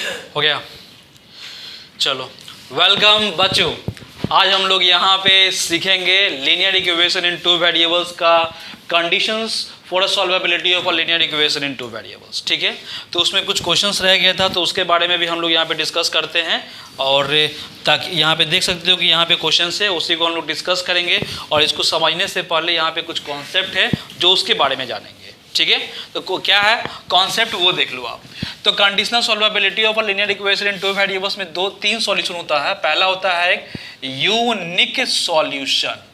हो गया। चलो वेलकम बच्चों, आज हम लोग यहाँ पे सीखेंगे linear equation in two variables का conditions for solvability of a linear equation in two variables. ठीक है, तो उसमें कुछ क्वेश्चंस रह गया था, तो उसके बारे में भी हम लोग यहाँ पे डिस्कस करते हैं। और ताकि यहाँ पे देख सकते हो कि यहाँ पे क्वेश्चंस है, उसी को हम लोग डिस्कस करेंगे। और इसको समझने से पहले यहाँ पे कुछ कॉन्सेप्ट है जो उसके बारे में जानेंगे। ठीक है, तो क्या है कॉन्सेप्ट वो देख लो आप। तो conditional solvability of a linear equation in two variables में तीन सॉल्यूशन होता है। पहला होता है एक यूनिक सॉल्यूशन।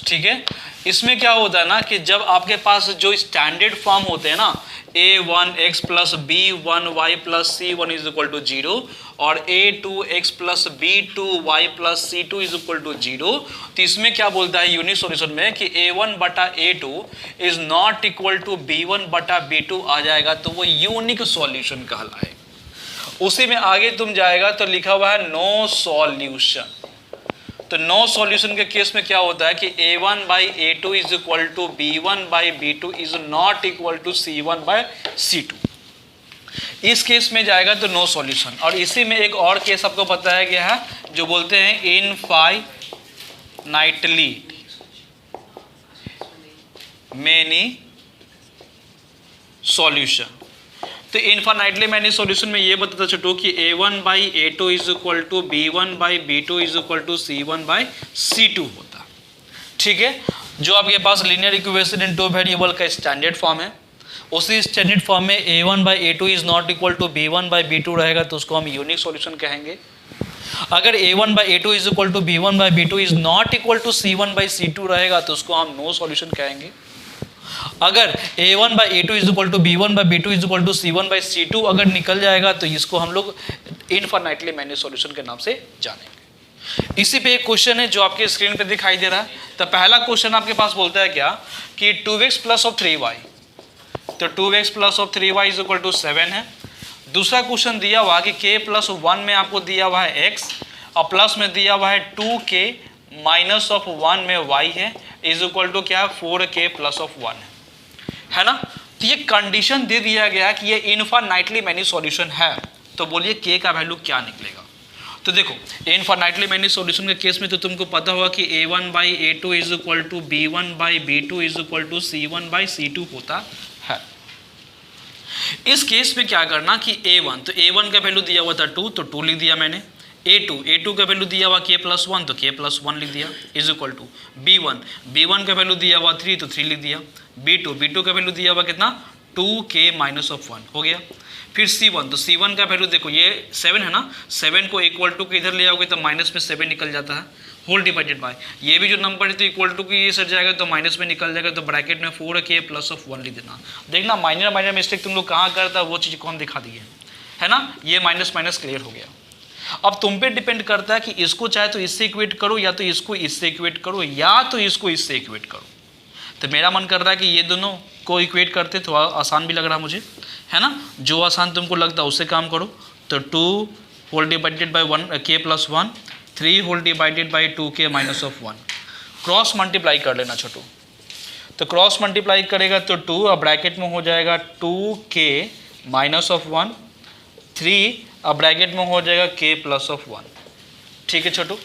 ठीक है, इसमें क्या होता है ना कि जब आपके पास जो स्टैंडर्ड फॉर्म होते हैं ना, a1x plus b1y plus c1 is equal to 0 और a2x plus b2y plus c2 is equal to 0, तो इसमें क्या बोलता है यूनिक सॉल्यूशन में कि a1 बटा a2 is not equal to b1 बटा b2 आ जाएगा, तो वो यूनिक सॉल्यूशन कहलाए। उसी में आगे तुम जाएगा तो लिखा हुआ है नो सॉल्यूशन। तो नो सॉल्यूशन के केस में क्या होता है कि a1 by a2 is equal to b1 by b2 is not equal to c1 by c2। इस केस में जाएगा तो नो सॉल्यूशन। और इसी में एक और केस आपको पता है क्या है, जो बोलते हैं इनफाइनाइटली मेनी सॉल्यूशन। तो इनफाइनाइटली मैनी सॉल्यूशन में ये बताता छोटो कि a1 by a2 is equal to b1 by b2 is equal to c1 by c2 होता। ठीक है, जो आपके पास linear equation in two variable का स्टैंडर्ड फॉर्म है, उसी स्टैंडर्ड फॉर्म में a1 by a2 is not equal to b1 by b2 रहेगा तो उसको हम यूनिक सॉल्यूशन कहेंगे। अगर a1 by a2 is equal to b1 by b2 is not equal to c1 by c2 रहेगा तो उसको हम नो सॉल्यूशन कहेंगे। अगर a1 by a2 is equal to b1 by b2 is equal to c1 by c2 अगर निकल जाएगा तो इसको हम लोग इनफाइनाइटली मैनी सॉल्यूशन के नाम से जानेंगे। इसी पे एक क्वेश्चन है जो आपके स्क्रीन पे दिखाई दे रहा है। तो पहला क्वेश्चन आपके पास बोलता है क्या कि 2x प्लस ऑफ 3y, तो 2x plus of 3y is equal to 7 है। दूसरा क्वेश्चन दिया हुआ कि k प्लस 1 में आपको दिया हुआ है x और प्लस में दिया हुआ है 2k माइनस ऑफ 1 में y है इज इक्वल टू क्या 4k प्लस ऑफ 1 है ना। तो ये कंडीशन दे दिया गया कि ये इनफाइनाइटली मैनी सॉल्यूशन है, तो बोलिए k का वैल्यू क्या निकलेगा। तो देखो इनफाइनाइटली मैनी सॉल्यूशन के केस में तो तुमको पता होगा कि a1 by a2 is equal to b1 by b2 is equal to c1 by c2 होता है। इस केस में क्या करना कि a1, तो a1 का वैल्यू दिया हुआ था 2 तो 2 लिख दिया मैंने। a2 का वैल्यू दिया हुआ k प्लस 1 तो k प्लस 1 लिख दिया इज इक्वल टू b1 का वैल्यू दिया हुआ 3 तो 3 लिख दिया। b2 का वैल्यू दिया हुआ कितना 2k माइनस ऑफ 1 हो गया। फिर c1, तो c1 का वैल्यू देखो ये 7 है ना, 7 को इक्वल टू के इधर ले आओगे तो माइनस में 7 निकल जाता है होल डिवाइडेड बाय ये भी जो नंबर है तो इक्वल टू की ये सर जाएगा तो माइनस में निकल जाएगा, तो ब्रैकेट में 4k प्लस ऑफ 1 लिख देना। देखना माइनर मिस्टेक तुम लोग कहाँ करता है वो चीज़ कौन दिखा दी है ना। ये माइनस माइनस क्लियर हो गया। अब तुम पे डिपेंड करता है कि इसको चाहे तो इससे इक्वेट करो या तो इसको इससे इक्वेट करो या तो इसको इससे इक्वेट करो। तो मेरा मन कर रहा है कि ये दोनों को इक्वेट करते तो आसान भी लग रहा मुझे, है ना। जो आसान तुमको लगता है उससे काम करो। तो 2 whole divided by 1k plus 1, 3 whole divided by 2k minus of 1, cross multiply कर लेना छोटू। तो क्रॉस मल्टीप्लाई करेगा तो 2 और ब्रैकेट में हो जाएगा 2k माइनस ऑफ 1, 3 अब ब्रैकेट में हो जाएगा k प्लस ऑफ 1। ठीक है छोटू,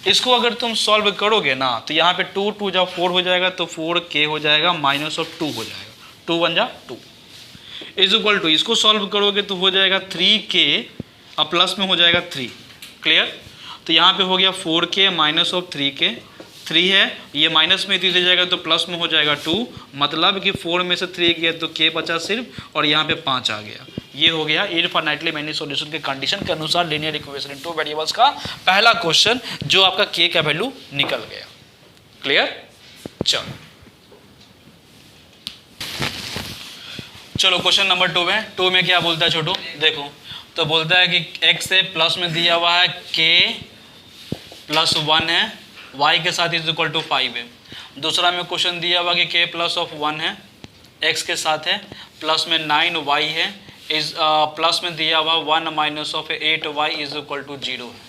इसको अगर तुम सॉल्व करोगे ना तो यहाँ पे 2 2 जब 4 हो जाएगा तो 4k हो जाएगा माइनस ऑफ 2 हो जाएगा, 2 1 जा 2 इज इक्वल टू इसको सॉल्व करोगे तो हो जाएगा 3k और प्लस में हो जाएगा 3। क्लियर, तो यहाँ पे हो गया 4k माइनस ऑफ 3k, 3 है ये माइनस में 3 जाएगा तो प्लस में हो जाएगा 2, मतलब कि 4 में से 3 गया तो k बचा सिर्फ और यहाँ पे 5 आ गया। ये हो गया इनफाइनाइटली मैनी सॉल्यूशन के कंडीशन के अनुसार linear equation in two variables का पहला क्वेश्चन जो आपका k का वैल्यू निकल गया। क्लियर, चलो क्वेश्चन नंबर 2 में क्या बोलता है छोटू, देखो तो बोलता है कि x से प्लस में दिया हुआ है k प्लस 1 है, y के साथ इज इक्वल टू 5 है। दूसरा में क्वेश्चन दिया हुआ कि k प्लस ऑफ 1 है, x के साथ है, प्लस में 9y है, इज प्लस में दिया हुआ 1 minus of 8y is equal to 0 है।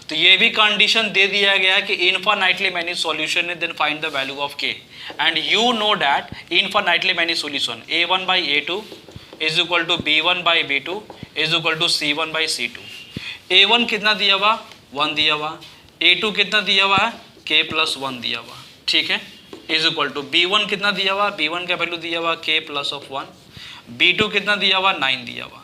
तो ये भी कंडीशन दे दिया गया है कि इनफाइनाइटली मैनी सॉल्यूशन है, then find the value of k and you know that infinitely many solution a1 by a2 is equal to B1 by B2 is equal to C1 by C2। A1 कितना दिया हुआ 1 दिया हुआ, A2 कितना दिया हुआ है K प्लस 1 दिया हुआ, ठीक है, इज इक्वल टू B1 कितना दिया हुआ, B1 का वैल्यू दिया हुआ K प्लस ऑफ 1, B2 कितना दिया हुआ 9 दिया हुआ।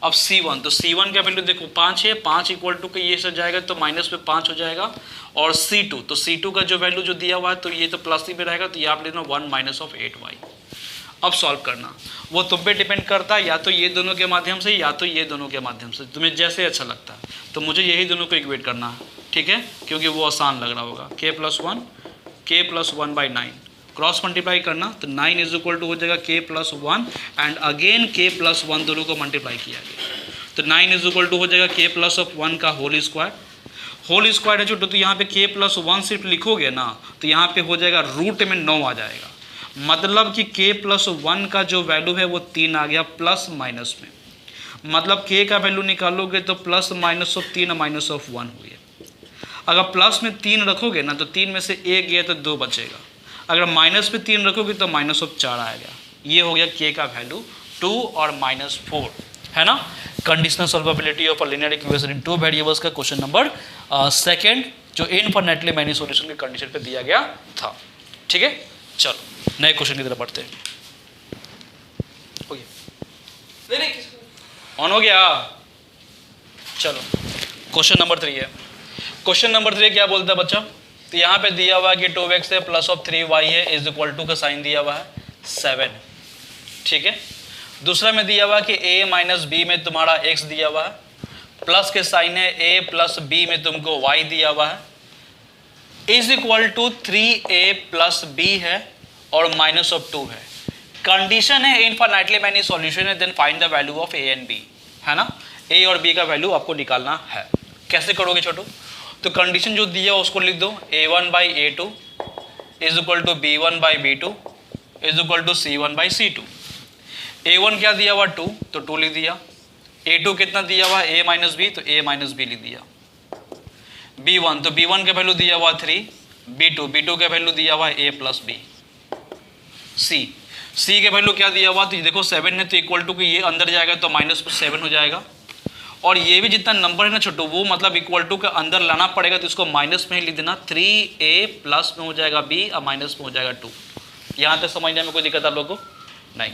अब C1, तो C1 का वैल्यू देखो 5 है, 5 इक्वल टू के ये से जाएगा तो माइनस में 5 हो जाएगा। और C2, तो C2 का जो वैल्यू जो दिया हुआ है तो ये तो प्लस ही में रहेगा, तो ये आप लेना 1 माइनस ऑफ 8y। अब सॉल्व करना, वो तुम पे डिपेंड करता है, या तो ये दोनों के माध्यम से या तो ये दोनों के माध्यम से, तुम्हें जैसे अच्छा लगता है। तो मुझे यही दोनों को इक्वेट करना है, ठीक है, क्योंकि वो आसान लग रहा होगा। K plus 1 by 9 cross multiply करना, तो 9 इज इक्वल टू हो जाएगा K plus 1 and again K plus 1 दोनों को मल्टीप्लाई किया गया, तो 9 इज इक्वल टू हो जाएगा K प्लस ऑफ 1 का होल स्क्वायर है छोटू। तो यहाँ पे K प्लस 1 सिर्फ लिखोगे ना तो यहाँ पे हो जाएगा रूट में 9 आ जाएगा, मतलब कि K प्लस 1 का जो वैल्यू है वो 3 आ गया प्लस माइनस में, मतलब K का वैल्यू निकालोगे तो plus minus of 3 minus of 1 हुई है। अगर प्लस में 3 रखोगे ना तो 3 में से 1 गया तो 2 बचेगा, अगर माइनस में 3 रखोगे तो माइनस ऑफ 4 आएगा। ये हो गया K का वैल्यू 2 और -4, है ना। Conditional solvability of a linear equation in 2 variables का क्वेश्चन नंबर 2 जो इनफिनिटली मैनी सॉल्यूशन के कंडीशन पे दिया गया था, ठीक है। चलो नए क्वेश्चन की तरफ बढ़ते हैं। हो गया, ऑन हो गया। चलो क्वेश्चन नंबर 3 है। क्वेश्चन नंबर 3 क्या बोलता है बच्चा, तो यहाँ पे दिया हुआ है कि 2x है प्लस ऑफ 3y है इज इक्वल टू का साइन दिया हुआ है 7, ठीक है। दूसरा में दिया हुआ है कि a माइनस बी में तुम्हारा x दिया हुआ है, प्लस के साइन है a प्लस b में तुमको y दिया हुआ है, is equal to 3a plus b है और माइनस ऑफ 2 है। कंडीशन है इनफिनिटली मैनी सॉल्यूशन है, then find the value of a and b, है ना। a और b का वैल्यू आपको निकालना है। कैसे करोगे छोटू, तो कंडीशन जो दिया उसको लिख दो, a1 by a2 is equal to b1 by b2 is equal to c1 by c2। a1 क्या दिया हुआ 2, तो 2 लिख दिया। a2 कितना दिया हुआ a माइनस बी, तो a माइनस बी लिख दिया। b1, तो b1 का वैल्यू दिया हुआ 3, b2 का वैल्यू दिया हुआ a प्लस बी। c के वैल्यू क्या दिया हुआ, तो देखो 7 है तो इक्वल टू कि ये अंदर जाएगा तो माइनस 7 हो जाएगा, और ये भी जितना नंबर है ना छोटू वो मतलब इक्वल टू के अंदर लाना पड़ेगा, तो इसको माइनस में ही लिख देना। 3a प्लस में हो जाएगा b और माइनस में हो जाएगा 2। यहाँ तक समझने में कोई दिक्कत आप लोगों को नहीं,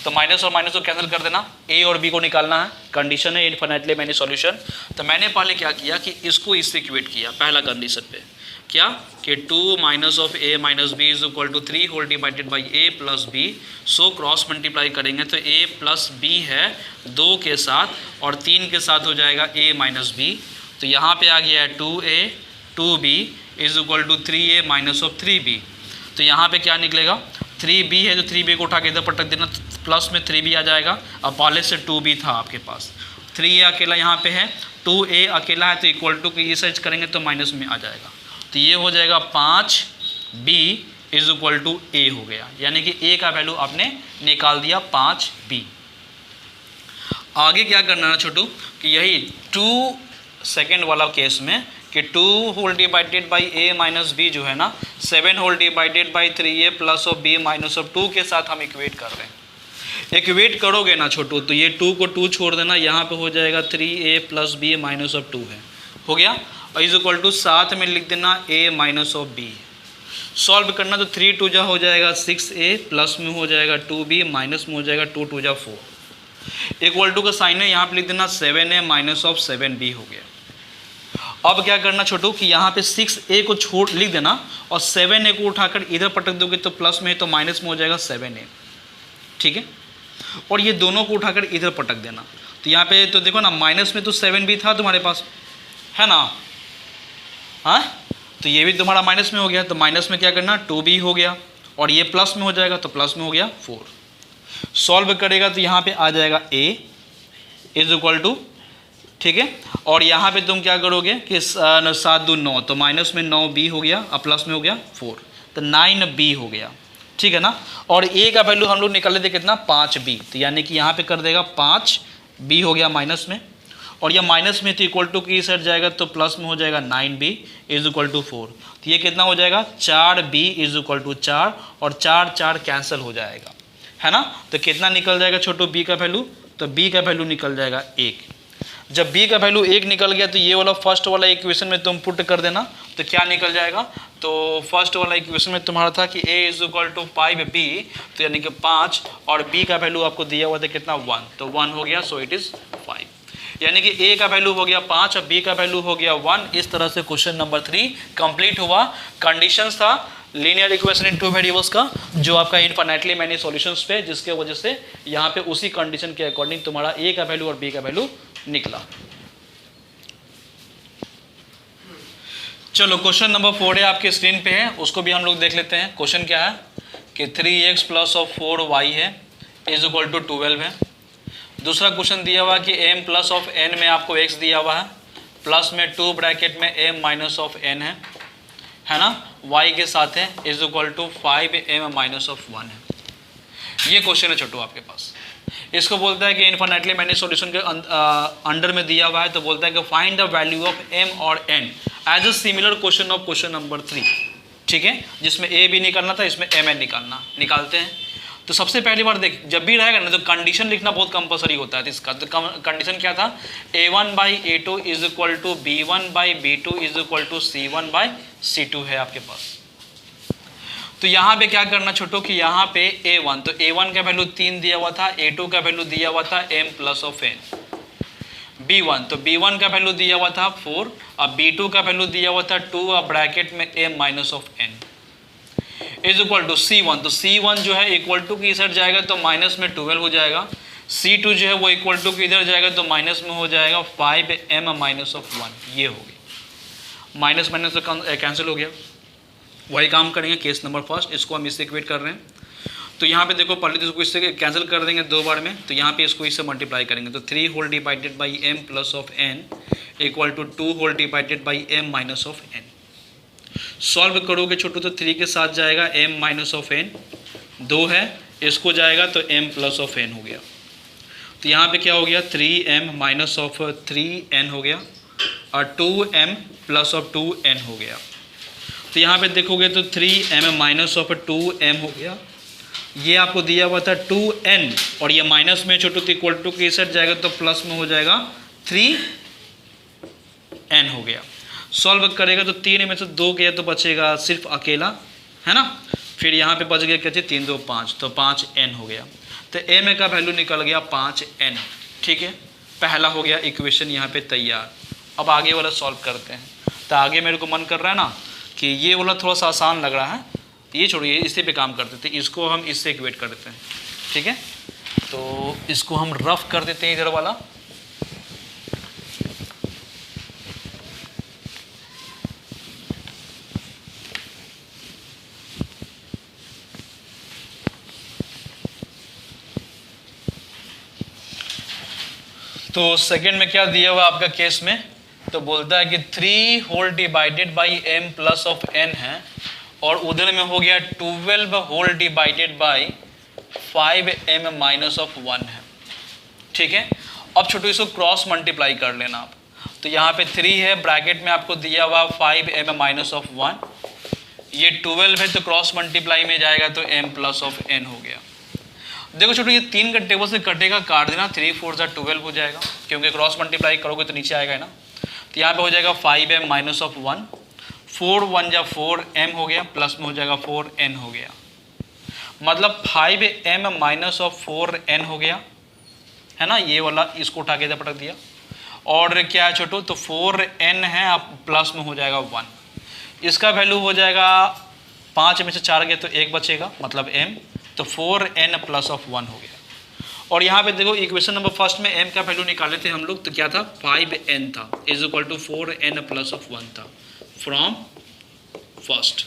तो माइनस और माइनस को कैंसिल कर देना, a और b को निकालना है। कंडीशन है इनफिनिटली मैनी सॉल्यूशन। तो मैंने पहले क्या किया कि इसको इससे इक्वेट किया पहला कंडीशन पे, क्या कि 2 minus of a minus b is equal to 3 whole divided by a plus b. So cross multiply करेंगे तो a प्लस बी है 2 के साथ और 3 के साथ हो जाएगा a माइनस बी। तो यहाँ पे आ गया है 2a 2b is equal to 3a minus of 3b। तो यहाँ पे क्या निकलेगा, 3b है तो 3b को उठा के इधर पटक देना, प्लस में 3b आ जाएगा। अब पहले से 2b था आपके पास, 3a अकेला यहाँ पे है, 2a अकेला है तो इक्वल टू की ये सर्च करेंगे तो माइनस में आ जाएगा। तो ये हो जाएगा 5b is equal to a हो गया, यानी कि a का वैल्यू आपने निकाल दिया 5b। आगे क्या करना है छोटू कि यही 2 सेकेंड वाला केस में कि 2 whole divided by a minus b जो है ना 7 whole divided by 3a plus of b minus of 2 के साथ हम इक्वेट कर रहे हैं। इक्वेट करोगे ना छोटू तो ये 2 को 2 छोड़ देना, यहाँ पे हो जाएगा 3a plus b minus of 2 है, हो गया। और इज इक्वल टू साथ में लिख देना a minus of b। Solve करना तो 3 2 जा हो जाएगा 6a प्लस में हो जाएगा 2b माइनस में हो जाएगा 2 2 जा 4। इक्वल टू का साइन है यहाँ पे लिख देना 7a माइनस ऑफ 7b हो गया। अब क्या करना छोटू कि यहाँ पे 6a को छोड़ लिख देना और 7a को उठाकर इधर पटक दोगे तो प्लस में तो माइनस में हो जाएगा 7a, ठीक है। और ये दोनों को उठाकर इधर पटक देना, तो यहाँ पे तो देखो ना माइनस में तो 7b था तुम्हारे पास, है ना, हाँ, तो ये भी तुम्हारा माइनस में हो गया, तो माइनस में क्या करना 2b हो गया और ये प्लस में हो जाएगा तो प्लस में हो गया 4। सॉल्व करेगा तो यहाँ पे आ जाएगा a इज इक्वल टू, ठीक है, और यहाँ पे तुम क्या करोगे कि 7 2 9 तो माइनस में 9b हो गया और प्लस में हो गया 4, तो 9b हो गया, ठीक है ना। और a का वैल्यू हम लोग निकाले थे कितना 5b, तो यानी कि यहाँ पे कर देगा 5b हो गया माइनस में, और यह माइनस में तो इक्वल टू की सेट जाएगा तो प्लस में हो जाएगा 9b इज इक्वल टू 4। तो ये कितना हो जाएगा 4b इज इक्वल टू 4 और 4 4 कैंसिल हो जाएगा, है ना। तो कितना निकल जाएगा छोटू बी का वैल्यू, तो बी का वैल्यू निकल जाएगा 1। जब बी का वैल्यू 1 निकल गया तो ये वाला फर्स्ट वाला इक्वेशन में तुम पुट कर देना, तो क्या निकल जाएगा, तो फर्स्ट वाला इक्वेशन में तुम्हारा था कि a is equal to 5b, तो यानी कि 5, और b का वैल्यू आपको दिया हुआ था कितना 1, तो 1 हो गया, सो इट इज 5। यानी कि a का वैल्यू हो गया 5 और b का वैल्यू हो गया 1। इस तरह से क्वेश्चन नंबर 3 कंप्लीट हुआ। कंडीशंस था linear equation in two variables का, जो आपका इनफाइनाइटली मैनी सॉल्यूशंस पे, जिसके वजह से यहाँ पे उसी कंडीशन के अकॉर्डिंग तुम्हारा a का वैल्यू और b का वैल्यू निकला। चलो क्वेश्चन नंबर 4 है आपके स्क्रीन पे है, उसको भी हम लोग देख लेते हैं। क्वेश्चन क्या है कि 3x प्लस ऑफ 4y है इज इक्वल टू 12 है। दूसरा क्वेश्चन दिया हुआ कि m प्लस ऑफ n में आपको x दिया हुआ है, प्लस में 2 ब्रैकेट में m माइनस ऑफ n है ना, y के साथ है is equal to 5m minus of 1 है। ये क्वेश्चन है छोटू आपके पास। इसको बोलता है कि इनफाइनाइटली मैनी सॉल्यूशन के अंडर में दिया हुआ है, तो बोलता है कि find the value of m और n as a similar question of question number 3। ठीक है, जिसमें a भी निकालना था, इसमें m n निकालते हैं। तो सबसे पहली बार देख, जब भी रहेगा ना तो कंडीशन लिखना बहुत कंपलसरी होता है इसका। तो कंडीशन क्या था, a1 by a2 is equal to b1 by b2 is equal to c1 by c2 है आपके पास। तो यहाँ पे क्या करना छोटो कि यहाँ पे a1, तो a1 का वैल्यू 3 दिया हुआ था, a2 का वैल्यू दिया हुआ था m plus of n, b1, तो b1 का वैल्यू दिया हुआ था 4 और b2 का वैल्यू दिया हुआ था 2 और ब्रैकेट में m minus of n is equal to c1, तो c1 जो है इक्वल टू की इधर जाएगा तो माइनस में 12 हो जाएगा, c2 जो है वो इक्वल टू की इधर जाएगा तो माइनस में हो जाएगा 5m माइनस ऑफ 1। ये हो गई, माइनस माइनस कैंसिल हो गया। वही काम करेंगे केस नंबर फर्स्ट, इसको हम इससे इक्वेट कर रहे हैं। तो यहाँ पे देखो पहले तो इसको इससे कैंसिल कर देंगे 2 बार में, तो यहाँ पे इसको इससे मल्टीप्लाई करेंगे, तो 3 whole divided by m plus of n equal to 2 whole divided by m minus of n। Solve करोगे छोटू तो 3 के साथ जाएगा m माइनस ऑफ n, 2 है इसको जाएगा तो m प्लस ऑफ n हो गया। तो यहाँ पे क्या हो गया 3m माइनस ऑफ 3n हो गया और 2m प्लस ऑफ 2n हो गया। तो यहाँ पे देखोगे तो 3m माइनस ऑफ 2m हो गया, ये आपको दिया हुआ था 2n और ये माइनस में छोटू तो इक्वल टू के साथ जाएगा तो प्लस में हो जाएगा 3n हो गया। सॉल्व करेगा तो 3 में से 2 गया तो बचेगा सिर्फ अकेला, है ना। फिर यहाँ पे बच गया क्या चीज़ 3 2 5, तो 5n हो गया। तो m का वैल्यू निकल गया 5n। ठीक है, पहला हो गया इक्वेशन यहाँ पे तैयार। अब आगे वाला सॉल्व करते हैं। तो आगे मेरे को मन कर रहा है ना कि ये वाला थोड़ा सा आसान लग रहा है, ये छोड़िए, इसी पे काम कर देते हैं, इसको हम इससे इक्वेट कर देते हैं। ठीक है, तो इसको हम रफ कर देते हैं इधर वाला। तो सेकंड में क्या दिया हुआ आपका केस में, तो बोलता है कि 3 whole divided by m plus of n है और उधर में हो गया 12 whole divided by 5m minus of 1 है। ठीक है, अब छोटू इसको क्रॉस मल्टीप्लाई कर लेना आप। तो यहाँ पे 3 है, ब्रैकेट में आपको दिया हुआ 5m माइनस ऑफ 1, ये 12 है तो क्रॉस मल्टीप्लाई में जाएगा तो m प्लस ऑफ n हो गया। देखो छोटू ये 3 का टेबल से कटेगा, काट देना, 3 4 12 हो जाएगा, क्योंकि क्रॉस मल्टीप्लाई करोगे तो नीचे आएगा ना। तो यहाँ पे हो जाएगा 5m माइनस ऑफ 1, 4 1 जा 4m हो गया, प्लस में हो जाएगा 4n हो गया, मतलब 5m माइनस ऑफ 4n हो गया, है ना। ये वाला इसको उठा के इधर पटक दिया। और क्या है छोटू, तो 4n है, अब प्लस में हो जाएगा 1, इसका वैल्यू हो जाएगा 5 में से 4 गया तो 1 बचेगा, मतलब m, तो 4n प्लस ऑफ 1 हो गया। और यहाँ पे देखो इक्वेशन नंबर फर्स्ट में m का वैल्यू निकाले थे हम लोग, तो क्या था 5n था is equal to 4n plus of 1 था फ्रॉम फर्स्ट।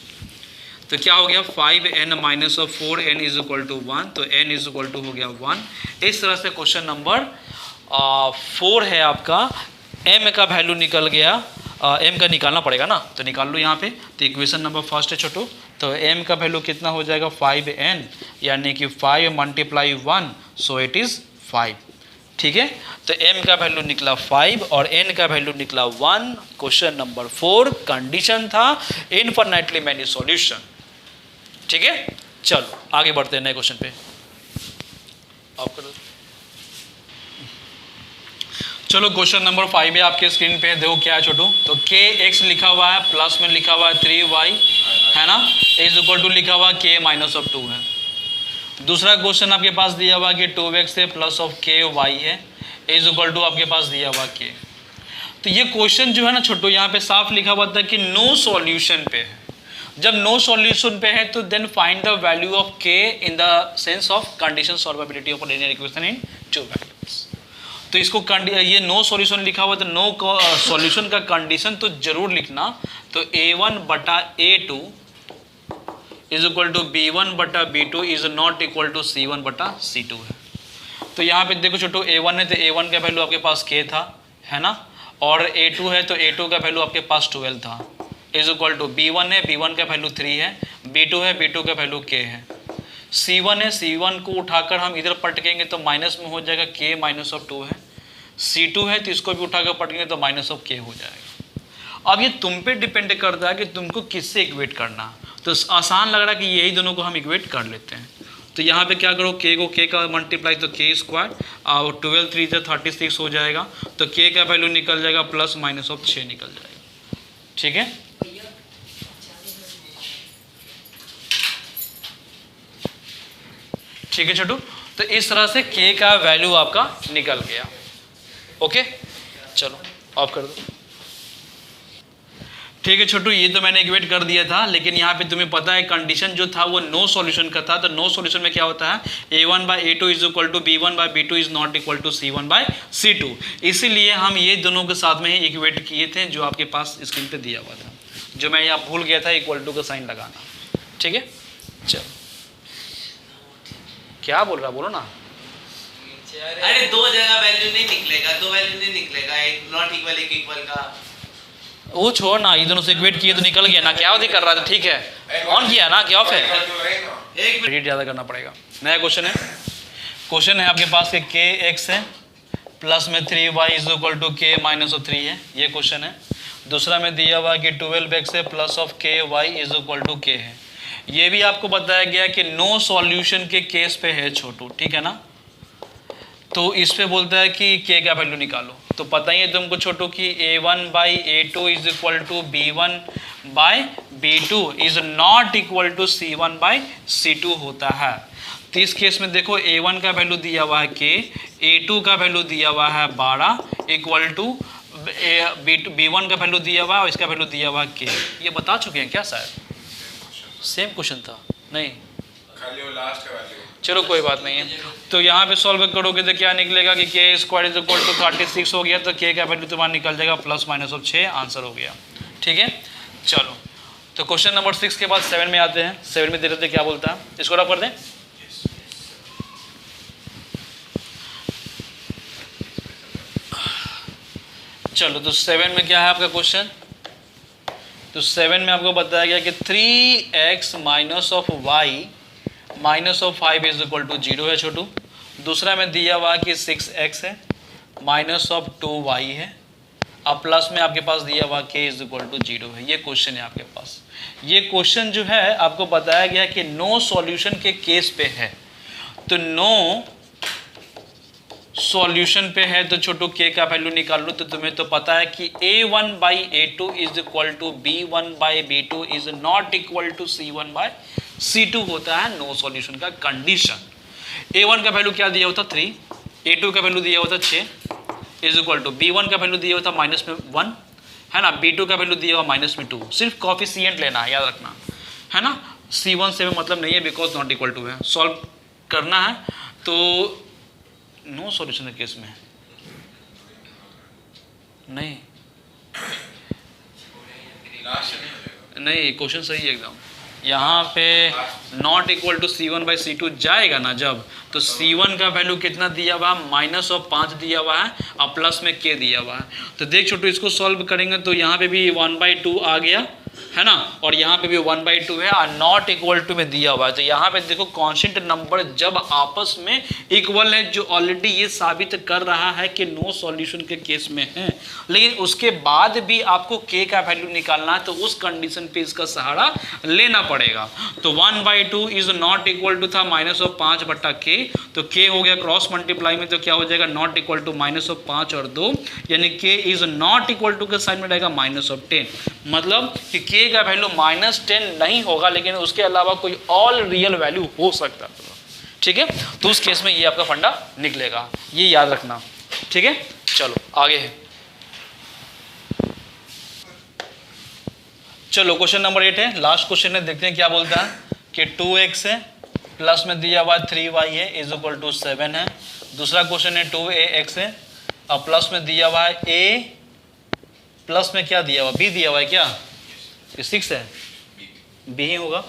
तो क्या हो गया 5n minus of 4n is equal to 1, तो n इज इक्वल टू हो गया 1। इस तरह से क्वेश्चन नंबर 4 है आपका। m का वैल्यू निकल गया, m का निकालना पड़ेगा ना, तो निकाल लो यहाँ पे। तो इक्वेशन नंबर फर्स्ट है छोटू, तो m का वैल्यू कितना हो जाएगा 5n, यानी कि 5 मल्टीप्लाई 1, सो इट इज़ 5। ठीक है, तो m का वैल्यू निकला 5 और n का वैल्यू निकला 1। क्वेश्चन नंबर 4 कंडीशन था इनफिनिटली मैनी सॉल्यूशन। ठीक है, चलो आगे बढ़ते हैं नए क्वेश्चन पे। ऑफ कर दो। चलो क्वेश्चन नंबर 5 है आपके स्क्रीन पे, देखो क्या है छोटू। तो के एक्स लिखा हुआ है, प्लस में लिखा हुआ है 3y, है ना, इज इक्वल टू लिखा हुआ के माइनस ऑफ 2 है। दूसरा क्वेश्चन आपके पास दिया हुआ कि 2x है प्लस ऑफ के वाई है, इज इक्वल टू आपके पास दिया हुआ के। तो ये क्वेश्चन जो है ना छोटू, यहाँ पे साफ लिखा हुआ था कि नो सॉल्यूशन पे है। जब नो सॉल्यूशन पे है तो then find the value of k in the sense of condition solvability of linear equation in two values. तो इसको ये नो सॉल्यूशन लिखा हुआ, तो नो सॉल्यूशन का कंडीशन तो जरूर लिखना। तो a1 बटा a2 is equal to b1 बटा b2 is not equal to c1 बटा c2 है। तो यहाँ पे देखो छोटू, a1 है तो a1 का वैल्यू आपके पास k था, है ना, और a2 है तो a2 का वैल्यू आपके पास 12 था, इज इक्वल टू b1 है, b1 का वैल्यू 3 है, b2 है, b2 का वैल्यू k है, c1 है, c1 को उठाकर हम इधर पटकेंगे तो माइनस में हो जाएगा k माइनस ऑफ 2 है, c2 है तो इसको भी उठाकर पटकेंगे तो माइनस ऑफ k हो जाएगा। अब ये तुम पे डिपेंड करता है कि तुमको किससे इक्वेट करना। तो आसान लग रहा है कि यही दोनों को हम इक्वेट कर लेते हैं। तो यहाँ पे क्या करो, k को k का मल्टीप्लाई तो k स्क्वायर और 12 3 से 36 हो जाएगा, तो k का वैल्यू निकल जाएगा प्लस माइनस ऑफ 6 निकल जाएगा। ठीक है, ठीक है छोटू। तो इस तरह से k का वैल्यू आपका निकल गया। ओके, चलो ऑफ कर दो। ठीक है छोटू, ये तो मैंने इक्वेट कर दिया था, लेकिन यहाँ पे तुम्हें पता है कंडीशन जो था वो नो सॉल्यूशन का था। तो नो सॉल्यूशन में क्या होता है, a1 by a2 is equal to b1 by b2 is not equal to c1 by c2। इसीलिए हम ये दोनों के साथ में ही इक्वेट किए थे, जो आपके पास स्क्रीन पे दिया हुआ था, जो मैं यहाँ भूल गया था इक्वल टू का साइन लगाना। ठीक है, चलो क्या बोल रहा, बोलो ना। अरे दो जगह वैल्यू नहीं निकलेगा, दो वैल्यू नहीं निकलेगा, एक नॉट इक्वल एक इक्वल का। वो छोड़ ना, ये दोनों से इक्वेट किए तो निकल गया ना, क्या होती कर रहा था। ठीक है, ऑन किया ना, क्या ऑफ है, एक मिनट ज़्यादा करना पड़ेगा। नया क्वेश्चन है, क्वेश्चन है आपके पास कि के एक्स है प्लस में 3y इज इक्वल टू के माइनस ऑफ 3 है, ये क्वेश्चन है। दूसरा में दिया हुआ कि 12x है प्लस ऑफ के वाई इज इक्वल टू के है। ये भी आपको बताया गया कि नो सॉल्यूशन के केस पे है छोटू, ठीक है ना। तो इस पे बोलता है कि के का वैल्यू निकालो। तो पता ही है तुमको छोटू कि a1 by a2 is equal to b1 by b2 is not equal to c1 by c2 होता है। तो इस केस में देखो a1 का वैल्यू दिया हुआ है k, a2 का वैल्यू दिया हुआ है 12 इक्वल टू b1 का वैल्यू दिया हुआ है और इसका वैल्यू दिया हुआ है k। ये बता चुके हैं क्या शायद, सेम क्वेश्चन था नहीं, खाली वो लास्ट का वैल्यू। चलो कोई बात नहीं है। तो यहाँ पे सॉल्व करोगे तो क्या निकलेगा कि के स्क्वायर इज इक्वल टू 36 हो गया, तो के का वैल्यू तुम्हारा निकल जाएगा प्लस माइनस ऑफ 6, आंसर हो गया। ठीक है, चलो तो क्वेश्चन नंबर 6 के बाद 7 में आते हैं। 7 में देखते क्या बोलता है, इसको रफ कर दें। चलो तो 7 में क्या है आपका क्वेश्चन, तो 7 में आपको बताया गया कि 3x minus of y minus of 5 is equal to 0 है छोटू। दूसरा में दिया हुआ कि 6x है माइनस ऑफ 2y है, अब प्लस में आपके पास दिया हुआ k इज इक्वल टू 0 है। ये क्वेश्चन है आपके पास। ये क्वेश्चन जो है आपको बताया गया कि नो सॉल्यूशन के केस पे है। तो नो सॉल्यूशन पे है तो छोटू k का वैल्यू निकाल लो। तो तुम्हें तो पता है कि a1 by a2 is equal to b1 by b2 is not equal to c1 by c2 होता है नो सॉल्यूशन का कंडीशन। a1 का वैल्यू क्या दिया होता 3, a2 का वैल्यू दिया होता 6 इज इक्वल टू b1 का वैल्यू दिया होता माइनस में 1 है ना, b2 का वैल्यू दिया हुआ माइनस में 2। सिर्फ कॉफिशिएंट लेना है, याद रखना है ना, c1 से में मतलब नहीं है बिकॉज नॉट इक्वल टू है, सॉल्व करना है। तो नो सॉल्यूशन के केस में नहीं नहीं, क्वेश्चन सही है एकदम। यहाँ पे not equal to c1 by c2 जाएगा ना जब, तो c1 का वैल्यू कितना दिया हुआ है माइनस ऑफ 5 दिया हुआ है और प्लस में k दिया हुआ है। तो देख छोटू इसको सॉल्व करेंगे तो यहाँ पे भी 1/2 आ गया है ना, और यहाँ पे भी 1/2 है और नॉट इक्वल टू में दिया हुआ है। तो यहाँ पे देखो कांस्टेंट नंबर जब आपस में इक्वल है, जो ऑलरेडी ये साबित कर रहा है कि नो सॉल्यूशन के केस में है, लेकिन उसके बाद भी आपको k का वैल्यू निकालना है तो उस कंडीशन पे इसका सहारा लेना पड़ेगा। तो 1/2 इज नॉट इक्वल टू था -5/k, तो k हो गया क्रॉस मल्टीप्लाई में, तो क्या हो जाएगा नॉट इक्वल टू -5 और 2, यानी k is not equal to के साइड में रहेगा -10, मतलब कि k का वैल्यू -10 नहीं होगा, लेकिन उसके अलावा कोई और रियल वैल्यू हो सकता है। ठीक है, तो उस केस में ये आपका फंडा निकलेगा, ये याद रखना। ठीक है, चलो आगे है। चलो क्वेश्चन नंबर 8 है, लास्ट क्वेश्चन है, देखते हैं क्या बोलता है कि 2x है प्लस में दिया हुआ 3y है इज इक्वल टू 7 है। दूसरा क्वेश्चन है 2ax है और प्लस में दिया हुआ है a प्लस में क्या दिया हुआ b दिया हुआ है, क्या 6 है, b ही होगा।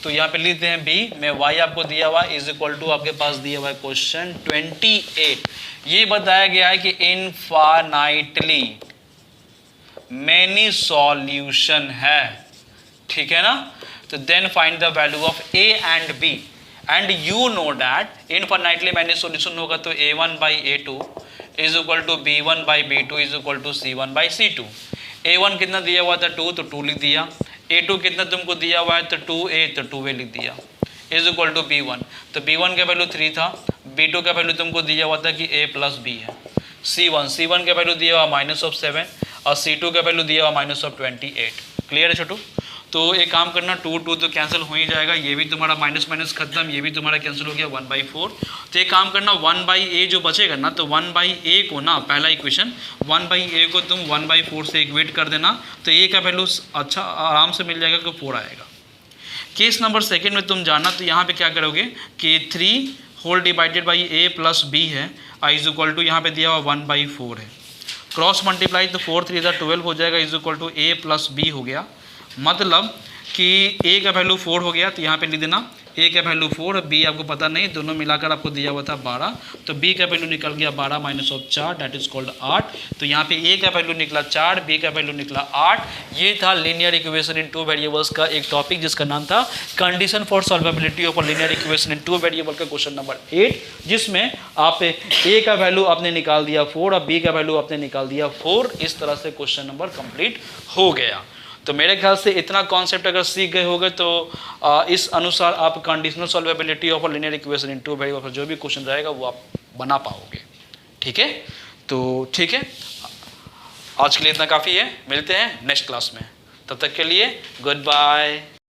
तो यहाँ पे लिखते हैं b में y आपको दिया हुआ इज इक्वल टू आपके पास दिया हुआ है क्वेश्चन 28। ये बताया गया है कि इनफाइनाइटली मैनी सॉल्यूशन है, ठीक है ना। तो then find the value of a and b and you know that infinitely many solution होगा तो a1/a2 is equal to b1/b2 is equal to c1/c2। a1 कितना दिया हुआ था 2, तो 2 लिख दिया। a2 कितना तुमको दिया हुआ है तो 2a, तो 2a लिख दिया इज इक्वल टू b1, तो b1 का वैल्यू 3 था, b2 का वैल्यू तुमको दिया हुआ था कि a प्लस b है। c1 का वैल्यू दिया हुआ -7 और c2 का वैल्यू दिया हुआ -28। क्लियर है छोटू। तो एक काम करना 2 तो कैंसिल हो ही जाएगा, ये भी तुम्हारा माइनस माइनस खत्म, ये भी तुम्हारा कैंसिल हो गया 1/4। तो एक काम करना 1/a जो बचेगा ना, तो 1/a को ना पहला इक्वेशन 1/a को तुम 1/4 से इक्वेट कर देना, तो a का वैल्यू अच्छा आराम से मिल जाएगा कि 4 आएगा। केस नंबर सेकेंड में तुम जाना, तो यहाँ पे क्या करोगे कि 3 whole divided by a plus b है इज इक्वल टू यहाँ पे दिया हुआ 1/4 है, क्रॉस मल्टीप्लाई तो 4 3 12 हो जाएगा is equal to a plus b हो गया, मतलब कि a का वैल्यू 4 हो गया। तो यहाँ पे लिख देना a का वैल्यू 4, b आपको पता नहीं, दोनों मिलाकर आपको दिया हुआ था 12, तो b का वैल्यू निकल गया 12 - 4 दैट इज कॉल्ड 8। तो यहाँ पे a का वैल्यू निकला 4, b का वैल्यू निकला 8। ये था लीनियर इक्वेशन इन 2 वेरिएबल्स का एक टॉपिक जिसका नाम था condition for solvability of linear equation in 2 variable का क्वेश्चन नंबर 8, जिसमें आप a का वैल्यू आपने निकाल दिया 4 और b का वैल्यू आपने निकाल दिया 4। इस तरह से क्वेश्चन नंबर कंप्लीट हो गया। तो मेरे ख्याल से इतना कॉन्सेप्ट अगर सीख गए होगे तो इस अनुसार आप conditional solvability of linear equation in 2 variable जो भी क्वेश्चन रहेगा वो आप बना पाओगे। ठीक है, तो ठीक है, आज के लिए इतना काफ़ी है, मिलते हैं नेक्स्ट क्लास में, तब तक के लिए गुड बाय।